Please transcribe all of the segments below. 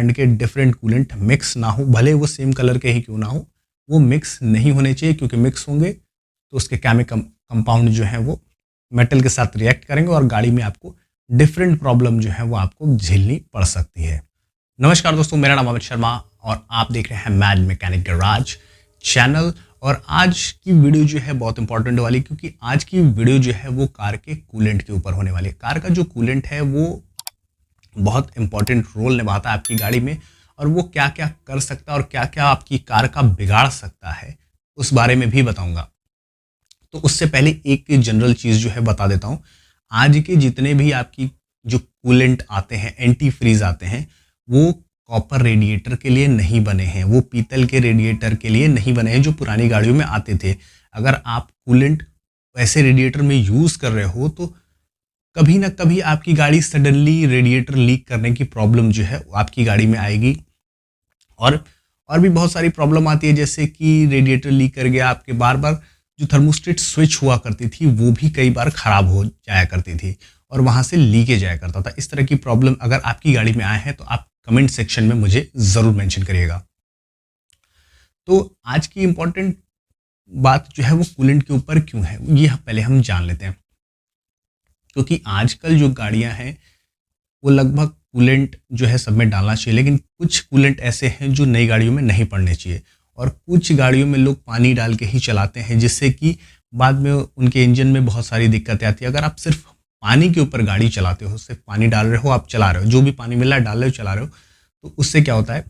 Brand के different coolant mix ना हो, भले वो सेम कलर के ही क्यों ना हो, वो मिक्स नहीं होने चाहिए, क्योंकि मिक्स होंगे तो उसके केमिकल कंपाउंड जो है वो मेटल के साथ रिएक्ट करेंगे और गाड़ी में आपको डिफरेंट प्रॉब्लम जो है वो आपको झेलनी पड़ सकती है। नमस्कार दोस्तों, मेरा नाम अमित शर्मा और आप देख रहे हैं मैड मैकेनिक गैराज चैनल। और आज की वीडियो जो है बहुत इंपॉर्टेंट वाली, क्योंकि आज की वीडियो जो है वो कार के कूलेंट के ऊपर होने वाली है। कार का जो कूलेंट है वो बहुत इंपॉर्टेंट रोल निभाता है आपकी गाड़ी में, और वो क्या क्या कर सकता है और क्या क्या आपकी कार का बिगाड़ सकता है उस बारे में भी बताऊंगा। तो उससे पहले एक जनरल चीज़ जो है बता देता हूँ। आज के जितने भी आपकी जो कूलेंट आते हैं, एंटी फ्रीज आते हैं, वो कॉपर रेडिएटर के लिए नहीं बने हैं, वो पीतल के रेडिएटर के लिए नहीं बने हैं जो पुरानी गाड़ियों में आते थे। अगर आप कूलेंट ऐसे रेडिएटर में यूज़ कर रहे हो तो कभी ना कभी आपकी गाड़ी सडनली रेडिएटर लीक करने की प्रॉब्लम जो है आपकी गाड़ी में आएगी। और भी बहुत सारी प्रॉब्लम आती है, जैसे कि रेडिएटर लीक कर गया, आपके बार बार जो थर्मोस्टेट स्विच हुआ करती थी वो भी कई बार ख़राब हो जाया करती थी और वहाँ से लीकेज जाया करता था। इस तरह की प्रॉब्लम अगर आपकी गाड़ी में आए हैं तो आप कमेंट सेक्शन में मुझे ज़रूर मेंशन करिएगा। तो आज की इम्पॉर्टेंट बात जो है वो कूलेंट के ऊपर क्यों है, ये पहले हम जान लेते हैं। क्योंकि आजकल जो गाड़ियां हैं वो लगभग कूलेंट जो है सब में डालना चाहिए, लेकिन कुछ कूलेंट ऐसे हैं जो नई गाड़ियों में नहीं पड़ने चाहिए, और कुछ गाड़ियों में लोग पानी डाल के ही चलाते हैं, जिससे कि बाद में उनके इंजन में बहुत सारी दिक्कतें आती है। अगर आप सिर्फ पानी के ऊपर गाड़ी चलाते हो, सिर्फ पानी डाल रहे हो, आप चला रहे हो, जो भी पानी मिल रहा है डाल रहे हो, चला रहे हो, तो उससे क्या होता है,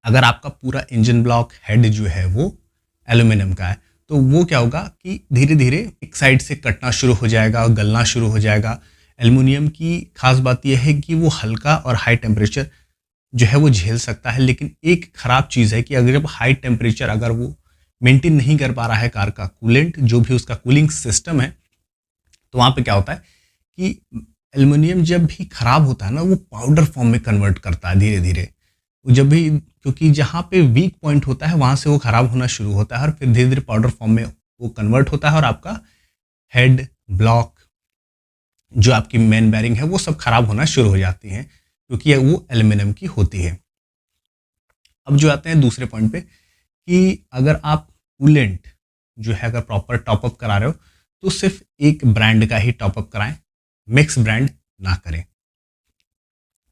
अगर आपका पूरा इंजन ब्लॉक हेड जो है वो एल्यूमिनियम का है, तो वो क्या होगा कि धीरे धीरे एक साइड से कटना शुरू हो जाएगा, गलना शुरू हो जाएगा। एल्युमिनियम की खास बात यह है कि वो हल्का और हाई टेम्परेचर जो है वो झेल सकता है, लेकिन एक ख़राब चीज़ है कि अगर जब हाई टेम्परेचर अगर वो मेंटेन नहीं कर पा रहा है कार का कूलेंट, जो भी उसका कूलिंग सिस्टम है, तो वहाँ पे क्या होता है कि एल्युमिनियम जब भी ख़राब होता है ना, वो पाउडर फॉर्म में कन्वर्ट करता है धीरे धीरे। जब भी, क्योंकि जहाँ पे वीक पॉइंट होता है वहाँ से वो ख़राब होना शुरू होता है और फिर धीरे धीरे पाउडर फॉर्म में वो कन्वर्ट होता है और आपका हेड ब्लॉक, जो आपकी मेन बैरिंग है, वो सब खराब होना शुरू हो जाती हैं, क्योंकि वो एल्युमिनियम की होती है। अब जो आते हैं दूसरे पॉइंट पे, कि अगर आप कूलेंट जो है अगर प्रॉपर टॉपअप करा रहे हो तो सिर्फ एक ब्रांड का ही टॉपअप कराएं, मिक्स ब्रांड ना करें।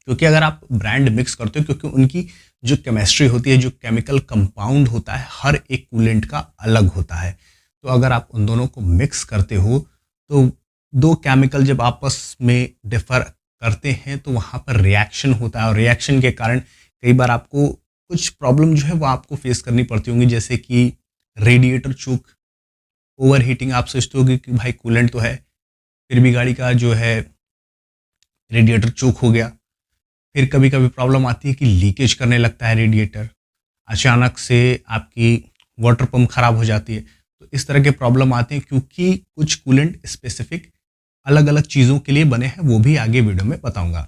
क्योंकि अगर आप ब्रांड मिक्स करते हो, क्योंकि उनकी जो केमिस्ट्री होती है, जो केमिकल कंपाउंड होता है, हर एक कूलेंट का अलग होता है। तो अगर आप उन दोनों को मिक्स करते हो तो दो केमिकल जब आपस में डिफर करते हैं तो वहाँ पर रिएक्शन होता है, और रिएक्शन के कारण कई बार आपको कुछ प्रॉब्लम जो है वो आपको फेस करनी पड़ती होंगी, जैसे कि रेडिएटर चूक, ओवर हीटिंग। आप सोचते होगे कि भाई कूलेंट तो है, फिर भी गाड़ी का जो है रेडिएटर चूक हो गया। फिर कभी कभी प्रॉब्लम आती है कि लीकेज करने लगता है रेडिएटर, अचानक से आपकी वाटर पंप खराब हो जाती है। तो इस तरह के प्रॉब्लम आते हैं, क्योंकि कुछ कूलेंट स्पेसिफिक अलग अलग चीज़ों के लिए बने हैं, वो भी आगे वीडियो में बताऊंगा।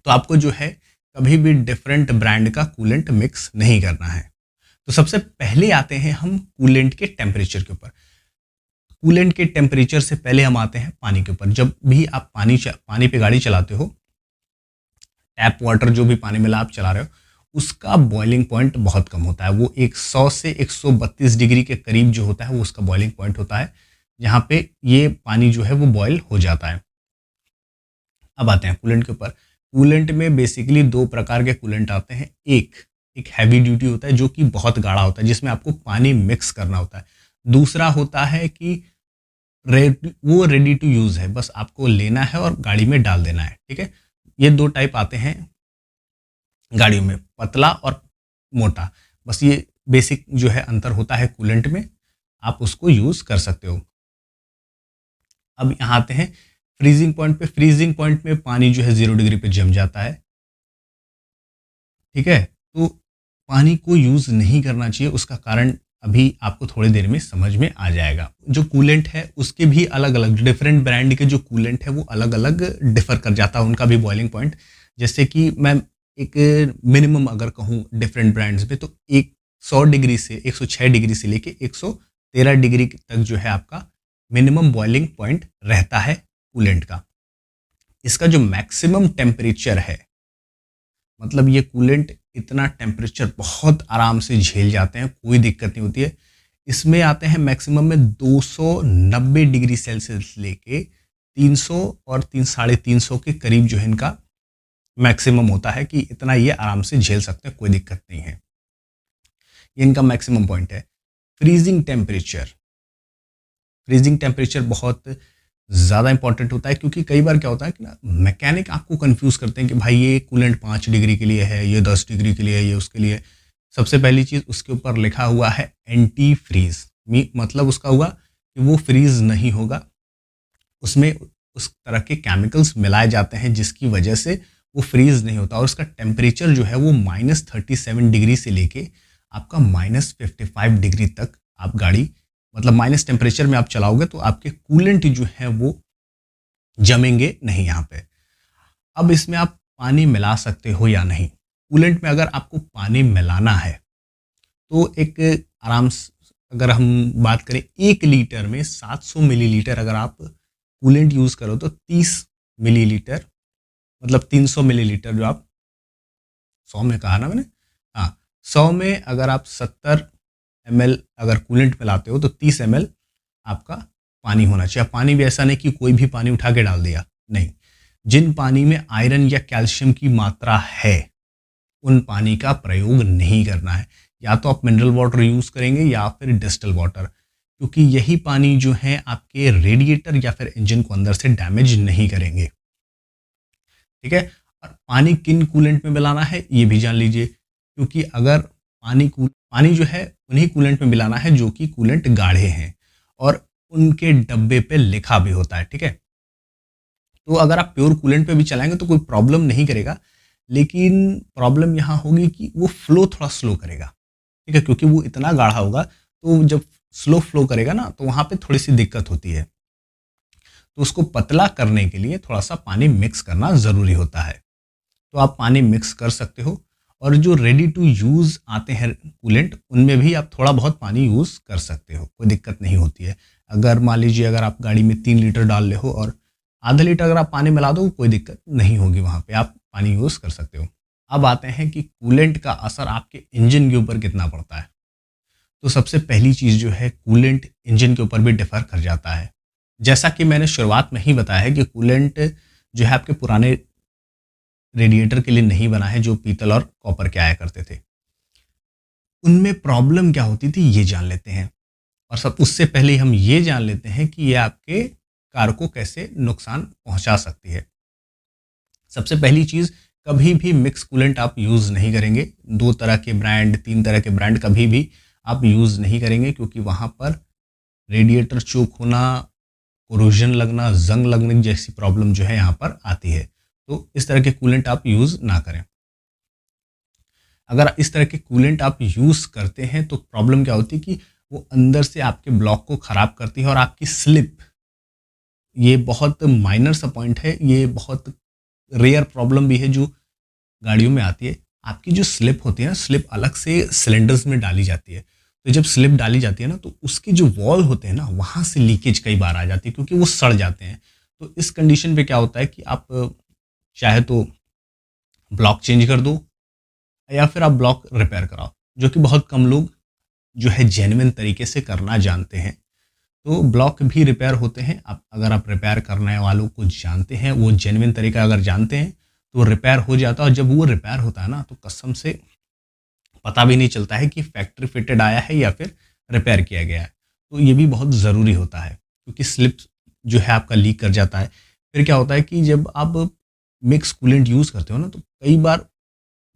तो आपको जो है कभी भी डिफरेंट ब्रांड का कूलेंट मिक्स नहीं करना है। तो सबसे पहले आते हैं हम कूलेंट के टेम्परेचर के ऊपर। कूलेंट के टेम्परेचर से पहले हम आते हैं पानी के ऊपर। जब भी आप पानी पे गाड़ी चलाते हो, टैप वाटर जो भी पानी मिला आप चला रहे हो, उसका बॉइलिंग पॉइंट बहुत कम होता है। वो 100 से 132 डिग्री के करीब जो होता है वो उसका बॉइलिंग पॉइंट होता है, जहाँ पे ये पानी जो है वो बॉयल हो जाता है। अब आते हैं कूलेंट के ऊपर। कूलेंट में बेसिकली दो प्रकार के कूलेंट आते हैं। एक हैवी ड्यूटी होता है जो कि बहुत गाढ़ा होता है, जिसमें आपको पानी मिक्स करना होता है। दूसरा होता है कि वो रेडी टू यूज़ है, बस आपको लेना है और गाड़ी में डाल देना है। ठीक है, ये दो टाइप आते हैं गाड़ियों में, पतला और मोटा। बस ये बेसिक जो है अंतर होता है कूलेंट में, आप उसको यूज़ कर सकते हो। अब यहाँ आते हैं फ्रीजिंग पॉइंट पे। फ्रीजिंग पॉइंट में पानी जो है 0 डिग्री पे जम जाता है। ठीक है, तो पानी को यूज़ नहीं करना चाहिए। उसका कारण अभी आपको थोड़ी देर में समझ में आ जाएगा। जो कूलेंट है उसके भी अलग अलग, डिफरेंट ब्रांड के जो कूलेंट है वो अलग अलग डिफर कर जाता है उनका भी बॉइलिंग पॉइंट। जैसे कि मैं एक मिनिमम अगर कहूँ डिफरेंट ब्रांड्स पे, तो 100 डिग्री से 106 डिग्री से लेके 113 डिग्री तक जो है आपका मिनिमम बॉइलिंग पॉइंट रहता है कूलेंट का। इसका जो मैक्सिमम टेम्परेचर है मतलब ये कूलेंट इतना टेम्परेचर बहुत आराम से झेल जाते हैं, कोई दिक्कत नहीं होती है। इसमें आते हैं मैक्सिमम में 290 डिग्री सेल्सियस लेके 300 और 350 के करीब जो है इनका मैक्सिमम होता है कि इतना ये आराम से झेल सकते हैं, कोई दिक्कत नहीं है। ये इनका मैक्सिमम पॉइंट है। फ्रीजिंग टेम्परेचर, फ्रीजिंग टेम्परेचर बहुत ज़्यादा इंपॉर्टेंट होता है, क्योंकि कई बार क्या होता है कि ना मैकेनिक आपको कंफ्यूज करते हैं कि भाई ये कूलेंट 5 डिग्री के लिए है, ये 10 डिग्री के लिए है, ये उसके लिए। सबसे पहली चीज़ उसके ऊपर लिखा हुआ है एंटी फ्रीज, मतलब उसका हुआ कि वो फ्रीज नहीं होगा, उसमें उस तरह के केमिकल्स मिलाए जाते हैं जिसकी वजह से वो फ्रीज नहीं होता। और उसका टेम्परेचर जो है वो -37 डिग्री से लेके आपका -55 डिग्री तक आप गाड़ी, मतलब माइनस टेम्परेचर में आप चलाओगे तो आपके कूलेंट जो है वो जमेंगे नहीं यहाँ पे। अब इसमें आप पानी मिला सकते हो या नहीं। कूलेंट में अगर आपको पानी मिलाना है तो एक आराम से, अगर हम बात करें 1 लीटर में 700 मिलीलीटर अगर आप कूलेंट यूज़ करो तो 30 मिलीलीटर, मतलब 300 मिलीलीटर जो आप 100 में कहा ना मैंने, हाँ 100 में अगर आप 70 ml अगर कूलेंट मिलाते हो तो 30 ml आपका पानी होना चाहिए। पानी भी ऐसा नहीं कि कोई भी पानी उठा के डाल दिया, नहीं। जिन पानी में आयरन या कैल्शियम की मात्रा है उन पानी का प्रयोग नहीं करना है। या तो आप मिनरल वाटर यूज़ करेंगे या फिर डिस्टिल वाटर, क्योंकि यही पानी जो है आपके रेडिएटर या फिर इंजन को अंदर से डैमेज नहीं करेंगे। ठीक है। और पानी किन कूलेंट में मिलाना है ये भी जान लीजिए, क्योंकि अगर पानी जो है उन्हीं कूलेंट में मिलाना है जो कि कूलेंट गाढ़े हैं और उनके डब्बे पे लिखा भी होता है। ठीक है। तो अगर आप प्योर कूलेंट पे भी चलाएंगे तो कोई प्रॉब्लम नहीं करेगा, लेकिन प्रॉब्लम यहाँ होगी कि वो फ्लो थोड़ा स्लो करेगा। ठीक है, क्योंकि वो इतना गाढ़ा होगा तो जब स्लो फ्लो करेगा ना तो वहाँ पे थोड़ी सी दिक्कत होती है। तो उसको पतला करने के लिए थोड़ा सा पानी मिक्स करना ज़रूरी होता है। तो आप पानी मिक्स कर सकते हो। और जो रेडी टू यूज़ आते हैं कूलेंट उनमें भी आप थोड़ा बहुत पानी यूज़ कर सकते हो, कोई दिक्कत नहीं होती है। अगर मान लीजिए अगर आप गाड़ी में 3 लीटर डाल ले हो और आधा लीटर अगर आप पानी मिला दो कोई दिक्कत नहीं होगी, वहाँ पे आप पानी यूज़ कर सकते हो। अब आते हैं कि कूलेंट का असर आपके इंजन के ऊपर कितना पड़ता है। तो सबसे पहली चीज़ जो है कूलेंट इंजन के ऊपर भी डिफ़र कर जाता है। जैसा कि मैंने शुरुआत में ही बताया है कि कूलेंट जो है आपके पुराने रेडिएटर के लिए नहीं बना है जो पीतल और कॉपर के आया करते थे। उनमें प्रॉब्लम क्या होती थी ये जान लेते हैं, और सब उससे पहले हम ये जान लेते हैं कि ये आपके कार को कैसे नुकसान पहुंचा सकती है। सबसे पहली चीज़, कभी भी मिक्स कूलेंट आप यूज़ नहीं करेंगे। 2 तरह के ब्रांड, 3 तरह के ब्रांड कभी भी आप यूज़ नहीं करेंगे, क्योंकि वहाँ पर रेडिएटर चोक होना, कोरोजन लगना, जंग लगने जैसी प्रॉब्लम जो है यहाँ पर आती है। तो इस तरह के कूलेंट आप यूज़ ना करें। अगर इस तरह के कूलेंट आप यूज़ करते हैं तो प्रॉब्लम क्या होती है कि वो अंदर से आपके ब्लॉक को ख़राब करती है और आपकी स्लिप, ये बहुत माइनर सा पॉइंट है, ये बहुत रेयर प्रॉब्लम भी है जो गाड़ियों में आती है। आपकी जो स्लिप होती है ना, स्लिप अलग से सिलेंडर्स में डाली जाती है। तो जब स्लिप डाली जाती है ना तो उसके जो वॉल होते हैं ना वहाँ से लीकेज कई बार आ जाती है, क्योंकि वो सड़ जाते हैं। तो इस कंडीशन पे क्या होता है कि आप चाहे तो ब्लॉक चेंज कर दो या फिर आप ब्लॉक रिपेयर कराओ, जो कि बहुत कम लोग जो है जेन्युइन तरीके से करना जानते हैं। तो ब्लॉक भी रिपेयर होते हैं। आप अगर आप रिपेयर करने वालों को जानते हैं, वो जेन्युइन तरीका अगर जानते हैं तो रिपेयर हो जाता है। और जब वो रिपेयर होता है ना तो कसम से पता भी नहीं चलता है कि फैक्ट्री फिटेड आया है या फिर रिपेयर किया गया है। तो ये भी बहुत ज़रूरी होता है, क्योंकि स्लिप जो है आपका लीक कर जाता है। फिर क्या होता है कि जब आप मिक्स कूलेंट यूज़ करते हो ना तो कई बार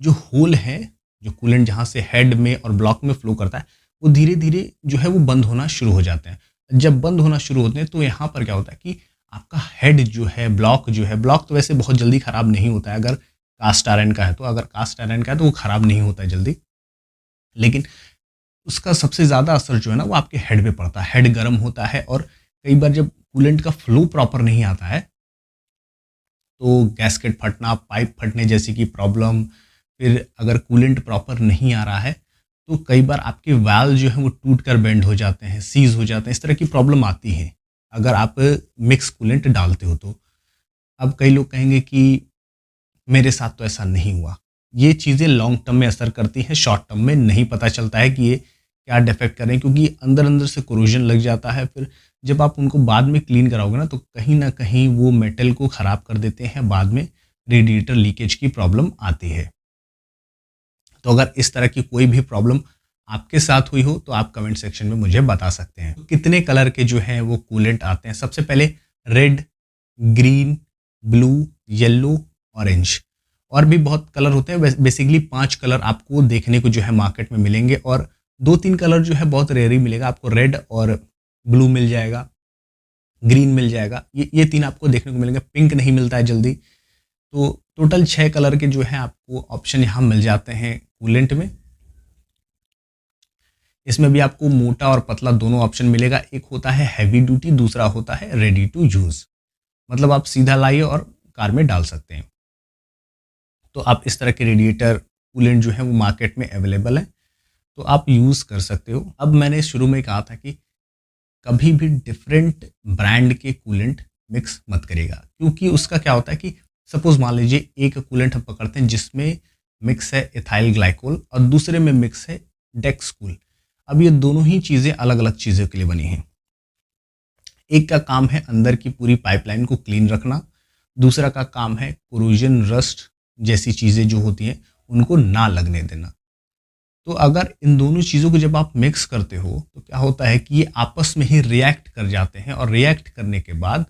जो होल है, जो कूलेंट जहाँ से हेड में और ब्लॉक में फ्लो करता है, वो धीरे धीरे जो है वो बंद होना शुरू हो जाते हैं। जब बंद होना शुरू होते हैं तो यहाँ पर क्या होता है कि आपका हेड जो है, ब्लॉक जो है, ब्लॉक तो वैसे बहुत जल्दी ख़राब नहीं होता है अगर कास्ट आयरन का है तो। अगर कास्ट आयरन का है तो वो ख़राब नहीं होता है जल्दी, लेकिन उसका सबसे ज़्यादा असर जो है ना वो आपके हेड पे पड़ता है। हेड गर्म होता है और कई बार जब कूलेंट का फ्लो प्रॉपर नहीं आता है तो गैस्केट फटना, पाइप फटने जैसी की प्रॉब्लम। फिर अगर कूलेंट प्रॉपर नहीं आ रहा है तो कई बार आपके वाल्व जो है वो टूट कर बेंड हो जाते हैं, सीज हो जाते हैं। इस तरह की प्रॉब्लम आती है अगर आप मिक्स कूलेंट डालते हो तो। अब कई लोग कहेंगे कि मेरे साथ तो ऐसा नहीं हुआ। ये चीज़ें लॉन्ग टर्म में असर करती हैं, शॉर्ट टर्म में नहीं पता चलता है कि ये क्या डिफेक्ट कर रहे हैं, क्योंकि अंदर अंदर से कोरोजन लग जाता है। फिर जब आप उनको बाद में क्लीन कराओगे ना, तो कहीं ना कहीं वो मेटल को ख़राब कर देते हैं, बाद में रेडिएटर लीकेज की प्रॉब्लम आती है। तो अगर इस तरह की कोई भी प्रॉब्लम आपके साथ हुई हो तो आप कमेंट सेक्शन में मुझे बता सकते हैं। तो कितने कलर के जो हैं वो कूलेंट आते हैं? सबसे पहले red, green, blue, yellow, orange, और भी बहुत कलर होते हैं। बेसिकली 5 कलर आपको देखने को जो है मार्केट में मिलेंगे, और 2-3 कलर जो है बहुत रेयर ही मिलेगा आपको। रेड और ब्लू मिल जाएगा, ग्रीन मिल जाएगा, ये 3 आपको देखने को मिलेंगे। पिंक नहीं मिलता है जल्दी। तो टोटल 6 कलर के जो है आपको ऑप्शन यहाँ मिल जाते हैं कूलेंट में। इसमें भी आपको मोटा और पतला दोनों ऑप्शन मिलेगा। एक होता है हैवी ड्यूटी, दूसरा होता है रेडी टू यूज, मतलब आप सीधा लाइए और कार में डाल सकते हैं। तो आप इस तरह के रेडिएटर कूलेंट जो है वो मार्केट में अवेलेबल है, तो आप यूज़ कर सकते हो। अब मैंने शुरू में कहा था कि कभी भी डिफरेंट ब्रांड के कूलेंट मिक्स मत करिएगा, क्योंकि उसका क्या होता है कि सपोज मान लीजिए एक कूलेंट हम पकड़ते हैं जिसमें मिक्स है इथाइल ग्लाइकोल और दूसरे में मिक्स है डेक्सकूल। अब ये दोनों ही चीज़ें अलग अलग चीज़ों के लिए बनी हैं। एक का काम है अंदर की पूरी पाइपलाइन को क्लीन रखना, दूसरा का काम है कोरोजन, रस्ट जैसी चीज़ें जो होती हैं उनको ना लगने देना। तो अगर इन दोनों चीज़ों को जब आप मिक्स करते हो तो क्या होता है कि ये आपस में ही रिएक्ट कर जाते हैं, और रिएक्ट करने के बाद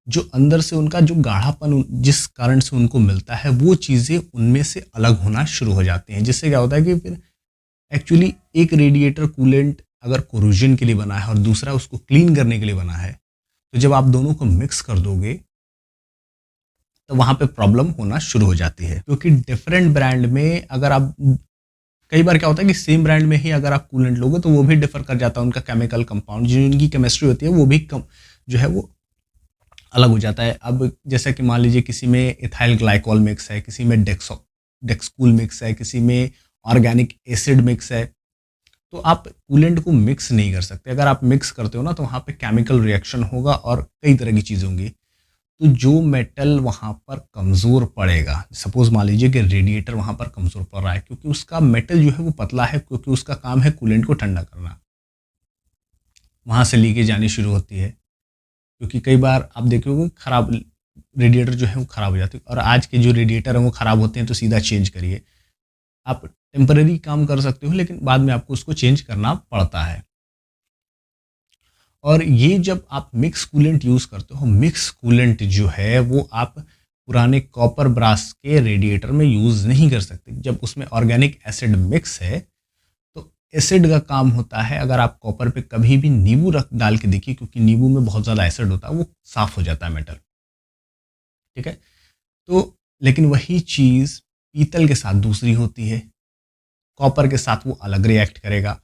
जो अंदर से उनका जो गाढ़ापन जिस कारण से उनको मिलता है वो चीज़ें उनमें से अलग होना शुरू हो जाती हैं, जिससे क्या होता है कि फिर एक्चुअली एक रेडिएटर कूलेंट अगर कोरोजन के लिए बना है और दूसरा उसको क्लीन करने के लिए बना है, तो जब आप दोनों को मिक्स कर दोगे तो वहाँ पे प्रॉब्लम होना शुरू हो जाती है। क्योंकि डिफरेंट ब्रांड में अगर आप, कई बार क्या होता है कि सेम ब्रांड में ही अगर आप कूलेंट लोगे तो वो भी डिफर कर जाता है, उनका केमिकल कंपाउंड जो उनकी केमिस्ट्री होती है वो भी कम जो है वो अलग हो जाता है। अब जैसा कि मान लीजिए किसी में इथाइल ग्लाइकोल मिक्स है, किसी में डेक्सकूल मिक्स है, किसी में ऑर्गेनिक एसिड मिक्स है, तो आप कूलेंट को मिक्स नहीं कर सकते। अगर आप मिक्स करते हो ना तो वहाँ पे केमिकल रिएक्शन होगा और कई तरह की चीज़ें होंगी। तो जो मेटल वहाँ पर कमज़ोर पड़ेगा, सपोज मान लीजिए कि रेडिएटर वहाँ पर कमज़ोर पड़ रहा है क्योंकि उसका मेटल जो है वो पतला है, क्योंकि उसका काम है कूलेंट को ठंडा करना, वहाँ से लीकेज आनी शुरू होती है। क्योंकि कई बार आप देखोगे खराब रेडिएटर जो है वो ख़राब हो जाती है, और आज के जो रेडिएटर हैं वो ख़राब होते हैं तो सीधा चेंज करिए। आप टेम्पररी काम कर सकते हो लेकिन बाद में आपको उसको चेंज करना पड़ता है। और ये जब आप मिक्स कूलेंट यूज़ करते हो, मिक्स कूलेंट जो है वो आप पुराने कॉपर ब्रास के रेडिएटर में यूज़ नहीं कर सकते। जब उसमें ऑर्गेनिक एसिड मिक्स है तो एसिड का काम होता है, अगर आप कॉपर पे कभी भी नींबू रख डाल के देखिए, क्योंकि नींबू में बहुत ज़्यादा एसिड होता है, वो साफ़ हो जाता है मेटल, ठीक है। तो लेकिन वही चीज़ पीतल के साथ दूसरी होती है, कॉपर के साथ वो अलग रिएक्ट करेगा।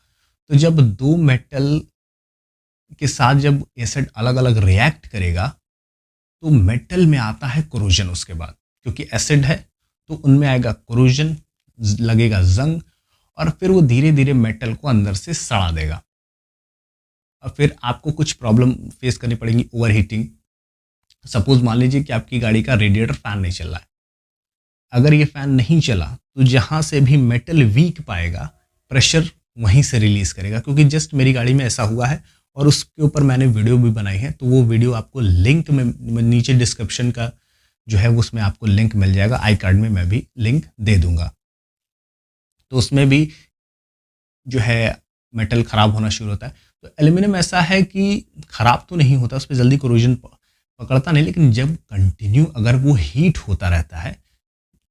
तो जब दो मेटल के साथ जब एसिड अलग अलग रिएक्ट करेगा तो मेटल में आता है कोरोजन उसके बाद, क्योंकि एसिड है तो उनमें आएगा कोरोजन, लगेगा जंग, और फिर वो धीरे धीरे मेटल को अंदर से सड़ा देगा और फिर आपको कुछ प्रॉब्लम फेस करनी पड़ेगी, ओवर हीटिंग। सपोज मान लीजिए कि आपकी गाड़ी का रेडिएटर फैन नहीं चल रहा है, अगर ये फैन नहीं चला तो जहाँ से भी मेटल वीक पाएगा प्रेशर वहीं से रिलीज करेगा। क्योंकि जस्ट मेरी गाड़ी में ऐसा हुआ है और उसके ऊपर मैंने वीडियो भी बनाई है, तो वो वीडियो आपको लिंक में नीचे डिस्क्रिप्शन का जो है उसमें आपको लिंक मिल जाएगा, आई कार्ड में मैं भी लिंक दे दूंगा। तो उसमें भी जो है मेटल ख़राब होना शुरू होता है। तो एल्यूमिनियम ऐसा है कि ख़राब तो नहीं होता, उस पर जल्दी कोरोजन पकड़ता नहीं, लेकिन जब कंटिन्यू अगर वो हीट होता रहता है,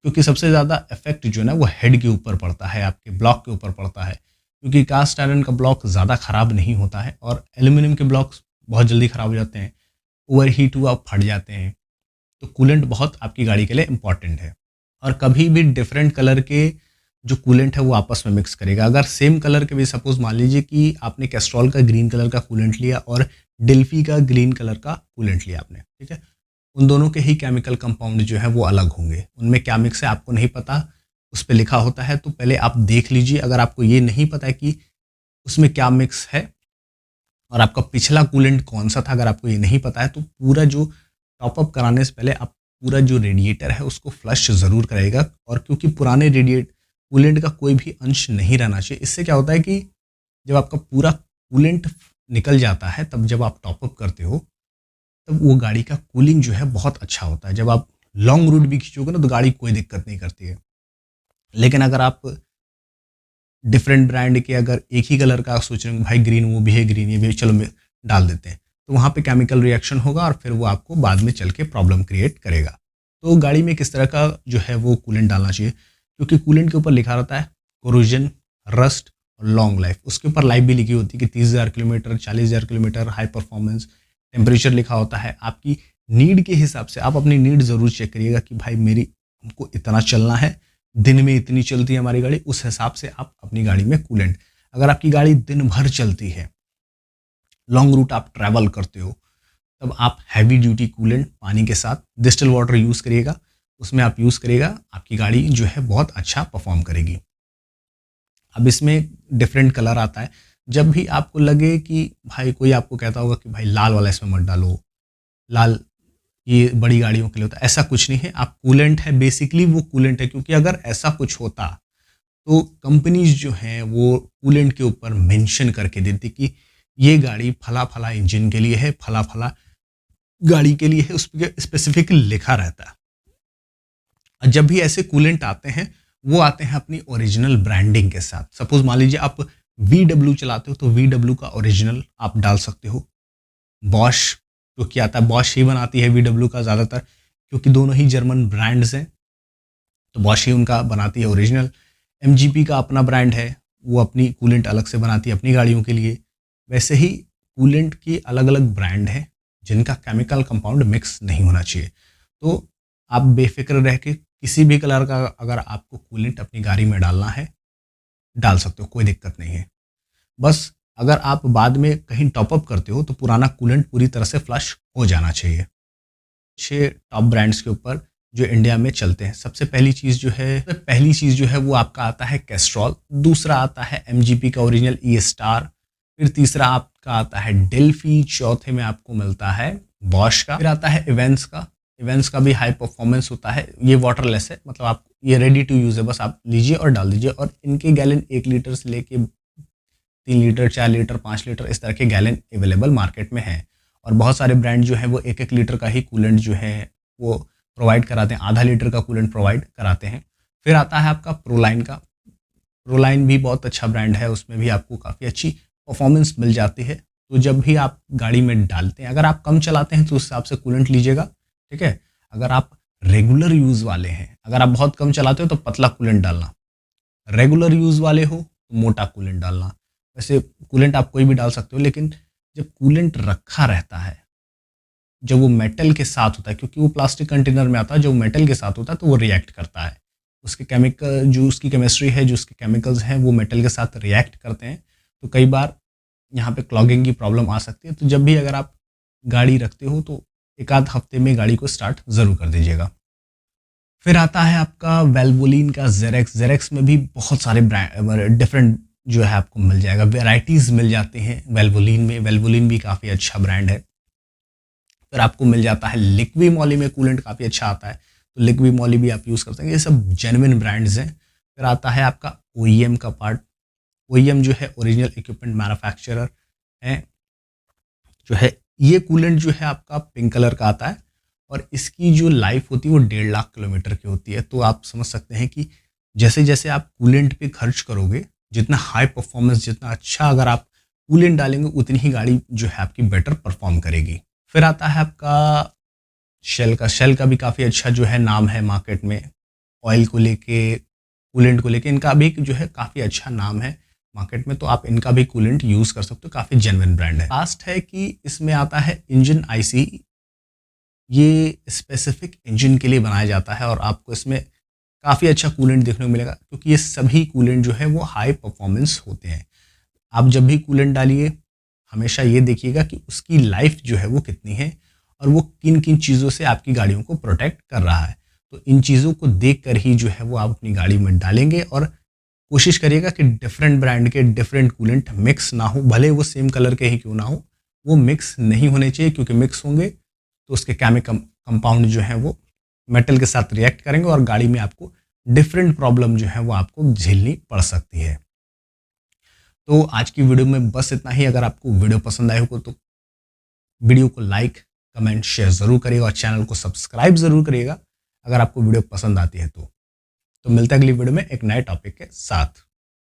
क्योंकि सबसे ज़्यादा इफेक्ट जो है ना वो हेड के ऊपर पड़ता है, आपके ब्लॉक के ऊपर पड़ता है, क्योंकि कास्ट आयरन का ब्लॉक ज़्यादा ख़राब नहीं होता है और एल्यूमिनियम के ब्लॉक्स बहुत जल्दी ख़राब हो जाते हैं, ओवर हीट हुआ फट जाते हैं। तो कूलेंट बहुत आपकी गाड़ी के लिए इम्पॉर्टेंट है। और कभी भी डिफरेंट कलर के जो कूलेंट है वो आपस में मिक्स करेगा। अगर सेम कलर के भी, सपोज मान लीजिए कि आपने कैस्ट्रॉल का ग्रीन कलर का कूलेंट लिया और डेल्फी का ग्रीन कलर का कूलेंट लिया आपने, ठीक है, उन दोनों के ही केमिकल कंपाउंड जो है वो अलग होंगे, उनमें क्या मिक्स है आपको नहीं पता, उस पर लिखा होता है, तो पहले आप देख लीजिए। अगर आपको ये नहीं पता है कि उसमें क्या मिक्स है और आपका पिछला कूलेंट कौन सा था, अगर आपको ये नहीं पता है, तो पूरा जो टॉपअप कराने से पहले आप पूरा जो रेडिएटर है उसको फ्लश ज़रूर करेगा, और क्योंकि पुराने रेडिएट कूलेंट का कोई भी अंश नहीं रहना चाहिए। इससे क्या होता है कि जब आपका पूरा कूलेंट निकल जाता है, तब जब आप टॉपअप करते हो, तब वो गाड़ी का कूलिंग जो है बहुत अच्छा होता है। जब आप लॉन्ग रूट भी खींचोगे ना, तो गाड़ी कोई दिक्कत नहीं करती है। लेकिन अगर आप डिफरेंट ब्रांड के अगर एक ही कलर का सोच रहे हो, भाई ग्रीन वो भी है, ग्रीन ये भी है, चलो डाल देते हैं, तो वहाँ पे केमिकल रिएक्शन होगा और फिर वो आपको बाद में चल के प्रॉब्लम क्रिएट करेगा। तो गाड़ी में किस तरह का जो है वो कूलेंट डालना चाहिए, क्योंकि कूलेंट के ऊपर लिखा रहता है कोरोजन, रस्ट और लॉन्ग लाइफ। उसके ऊपर लाइफ भी लिखी होती है कि 30,000 kilometre, 40,000 kilometre, high performance, temperature लिखा होता है। आपकी नीड के हिसाब से आप अपनी नीड ज़रूर चेक करिएगा कि भाई हमको इतना चलना है, दिन में इतनी चलती है हमारी गाड़ी, उस हिसाब से आप अपनी गाड़ी में कूलेंट। अगर आपकी गाड़ी दिन भर चलती है, लॉन्ग रूट आप ट्रैवल करते हो, तब आप हैवी ड्यूटी कूलेंट पानी के साथ डिस्टिल वाटर यूज़ करिएगा। उसमें आप यूज़ करिएगा, आपकी गाड़ी जो है बहुत अच्छा परफॉर्म करेगी। अब इसमें डिफरेंट कलर आता है। जब भी आपको लगे कि भाई कोई आपको कहता होगा कि भाई लाल वाला इसमें मत डालो, लाल ये बड़ी गाड़ियों के लिए होता है, ऐसा कुछ नहीं है। आप कूलेंट है, बेसिकली वो कूलेंट है, क्योंकि अगर ऐसा कुछ होता तो कंपनीज जो हैं वो कूलेंट के ऊपर मेंशन करके देती कि ये गाड़ी फला फला इंजन के लिए है, फला फला गाड़ी के लिए है, उस पर स्पेसिफिकली लिखा रहता है। जब भी ऐसे कूलेंट आते हैं, वो आते हैं अपनी ओरिजिनल ब्रांडिंग के साथ। सपोज मान लीजिए आप VW चलाते हो, तो VW का ओरिजिनल आप डाल सकते हो। बॉश जो क्या आता है, बॉश ही बनाती है VW का ज़्यादातर, क्योंकि दोनों ही जर्मन ब्रांड्स हैं, तो बॉश ही उनका बनाती है ओरिजिनल। MGP का अपना ब्रांड है, वो अपनी कूलेंट अलग से बनाती है अपनी गाड़ियों के लिए। वैसे ही कूलेंट की अलग अलग ब्रांड हैं जिनका केमिकल कंपाउंड मिक्स नहीं होना चाहिए। तो आप बेफिक्र रह के किसी भी कलर का अगर आपको कूलेंट अपनी गाड़ी में डालना है, डाल सकते हो, कोई दिक्कत नहीं है। बस अगर आप बाद में कहीं टॉपअप करते हो, तो पुराना कूलेंट पूरी तरह से फ्लश हो जाना चाहिए। 6 टॉप ब्रांड्स के ऊपर जो इंडिया में चलते हैं, सबसे पहली चीज़ जो है वो आपका आता है कैस्ट्रॉल, दूसरा आता है MGP का ओरिजिनल E स्टार, फिर तीसरा आपका आता है डेल्फी, चौथे में आपको मिलता है बॉश का, फिर आता है इवेंट्स का भी हाई परफॉर्मेंस होता है। ये वाटरलेस है, मतलब आप ये रेडी टू यूज़ है, बस आप लीजिए और डाल दीजिए। और इनके गैलन 1 लीटर से लेके 3 लीटर, 4 लीटर, 5 लीटर इस तरह के गैलन अवेलेबल मार्केट में हैं। और बहुत सारे ब्रांड जो है वो 1-1 लीटर का ही कूलेंट जो है वो प्रोवाइड कराते हैं, आधा लीटर का कूलेंट प्रोवाइड कराते हैं। फिर आता है आपका प्रोलाइन भी बहुत अच्छा ब्रांड है, उसमें भी आपको काफ़ी अच्छी परफॉर्मेंस मिल जाती है। तो जब भी आप गाड़ी में डालते हैं, अगर आप कम चलाते हैं तो उस हिसाब से कूलेंट लीजिएगा, ठीक है। अगर आप रेगुलर यूज़ वाले हैं, अगर आप बहुत कम चलाते हो तो पतला कूलेंट डालना, रेगुलर यूज़ वाले हो तो मोटा कूलेंट डालना। वैसे कूलेंट आप कोई भी डाल सकते हो, लेकिन जब कूलेंट रखा रहता है, जब वो मेटल के साथ होता है, क्योंकि वो प्लास्टिक कंटेनर में आता है, जब वो मेटल के साथ होता है तो वो रिएक्ट करता है। उसके केमिकल जो उसकी केमिस्ट्री है, जो उसके केमिकल्स हैं, वो मेटल के साथ रिएक्ट करते हैं, तो कई बार यहाँ पे क्लॉगिंग की प्रॉब्लम आ सकती है। तो जब भी अगर आप गाड़ी रखते हो तो 1 आध हफ्ते में गाड़ी को स्टार्ट ज़रूर कर दीजिएगा। फिर आता है आपका वेल्वोलिन का जेरेक्स में भी बहुत सारे ब्रांड डिफरेंट जो है आपको मिल जाएगा, वेराइटीज़ मिल जाते हैं वेल्वोलिन में। वेल्वोलिन भी काफ़ी अच्छा ब्रांड है। फिर आपको मिल जाता है लिक्वी मॉली में कूलेंट काफ़ी अच्छा आता है, तो लिक्वी मॉली भी आप यूज़ कर सकते हैं। ये सब जेन्युइन ब्रांड्स हैं। फिर आता है आपका OEM का पार्ट। OEM जो है ओरिजिनल इक्विपमेंट मैन्युफैक्चरर है, जो है ये कूलेंट जो है आपका पिंक कलर का आता है, और इसकी जो लाइफ होती है वो 1.5 लाख किलोमीटर की होती है। तो आप समझ सकते हैं कि जैसे जैसे आप कूलेंट पे खर्च करोगे, जितना हाई परफॉर्मेंस, जितना अच्छा अगर आप कूलेंट डालेंगे, उतनी ही गाड़ी जो है आपकी बेटर परफॉर्म करेगी। फिर आता है आपका शेल का भी काफ़ी अच्छा जो है नाम है मार्केट में, ऑयल को लेके, कूलेंट को लेके इनका भी जो है काफ़ी अच्छा नाम है मार्केट में, तो आप इनका भी कूलेंट यूज़ कर सकते हो, काफ़ी जेन्युइन ब्रांड है। लास्ट है कि इसमें आता है इंजन IC, ये स्पेसिफिक इंजन के लिए बनाया जाता है, और आपको इसमें काफ़ी अच्छा कूलेंट देखने को मिलेगा, क्योंकि ये सभी कूलेंट जो है वो हाई परफॉर्मेंस होते हैं। आप जब भी कूलेंट डालिए, हमेशा ये देखिएगा कि उसकी लाइफ जो है वो कितनी है, और वो किन किन चीज़ों से आपकी गाड़ियों को प्रोटेक्ट कर रहा है। तो इन चीज़ों को देख कर ही जो है वो आप अपनी गाड़ी में डालेंगे, और कोशिश करिएगा कि डिफरेंट ब्रांड के डिफरेंट कूलेंट मिक्स ना हो, भले वो सेम कलर के ही क्यों ना हो, वो मिक्स नहीं होने चाहिए, क्योंकि मिक्स होंगे तो उसके केमिकल कंपाउंड जो है वो मेटल के साथ रिएक्ट करेंगे और गाड़ी में आपको डिफरेंट प्रॉब्लम जो है वो आपको झेलनी पड़ सकती है। तो आज की वीडियो में बस इतना ही। अगर आपको वीडियो पसंद आए हो तो वीडियो को लाइक, कमेंट, शेयर ज़रूर करिएगा और चैनल को सब्सक्राइब ज़रूर करिएगा अगर आपको वीडियो पसंद आती है तो मिलते हैं अगली वीडियो में एक नए टॉपिक के साथ।